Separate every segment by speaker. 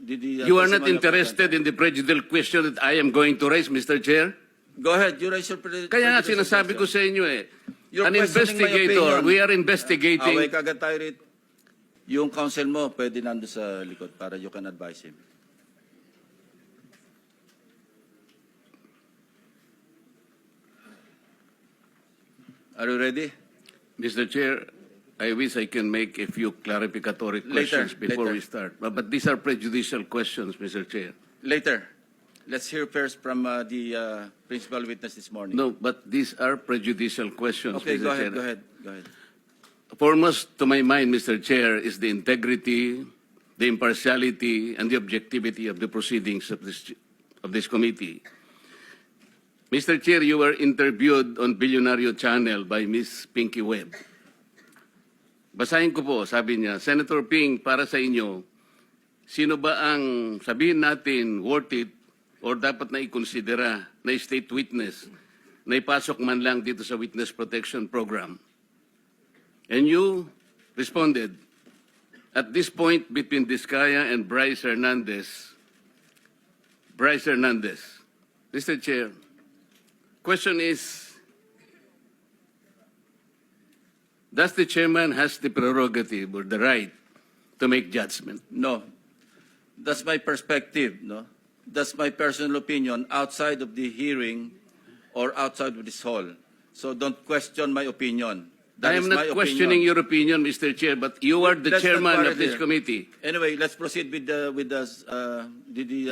Speaker 1: You are not interested in the prejudicial question that I am going to raise, Mr. Chair?
Speaker 2: Go ahead, you raise your
Speaker 1: Kaya nga sinasabi ko sa inyo eh,
Speaker 2: You're
Speaker 1: an
Speaker 2: questioning my
Speaker 1: investigator,
Speaker 2: opinion.
Speaker 1: we are investigating.
Speaker 2: Away kagad tayo rin. Yung counsel mo, pwede nando sa likod para you can advise him. Are you ready?
Speaker 1: Mr. Chair, I wish I can make a few clarificatory questions before we start. But these are prejudicial questions, Mr. Chair.
Speaker 2: Later. Let's hear first from the principal witness this morning.
Speaker 1: No, but these are prejudicial questions,
Speaker 2: Okay,
Speaker 1: Mr.
Speaker 2: go ahead,
Speaker 1: Chair.
Speaker 2: go ahead, go ahead.
Speaker 1: Foremost to my mind, Mr. Chair, is the integrity, the impartiality, and the objectivity of the proceedings of this committee. Mr. Chair, you were interviewed on Billionario Channel by Miss Pinky Webb. Basahin ko po, sabi niya, Senator Ping, para sa inyo, sino ba ang sabihin natin worth it or dapat na ikonsidera na state witness na ipasok man lang dito sa Witness Protection Program? And you responded, at this point between Diskaya and Bryce Hernandez, Mr. Chair, question is, does the chairman has the prerogative or the right to make judgment?
Speaker 2: No. That's my perspective, no? That's my personal opinion outside of the hearing or outside of this hall. So don't question my opinion.
Speaker 1: I am not questioning your opinion, Mr. Chair, but you are the
Speaker 2: Let's not
Speaker 1: chairman
Speaker 2: quarrel
Speaker 1: of this
Speaker 2: here.
Speaker 1: committee.
Speaker 2: Anyway, let's proceed with the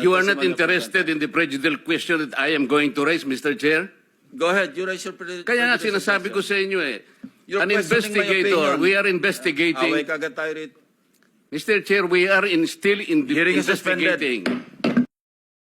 Speaker 1: You are not
Speaker 2: testimony of the
Speaker 1: interested in the prejudicial question that I am going to raise, Mr. Chair?
Speaker 2: Go ahead, you raise your
Speaker 1: Kaya nga sinasabi ko sa inyo eh,
Speaker 2: You're
Speaker 1: an
Speaker 2: questioning my
Speaker 1: investigator,
Speaker 2: opinion.
Speaker 1: we are
Speaker 2: Away
Speaker 1: investigating.
Speaker 2: kagad tayo rin.
Speaker 1: Mr. Chair, we are still
Speaker 2: Hearing is suspended.
Speaker 1: investigating.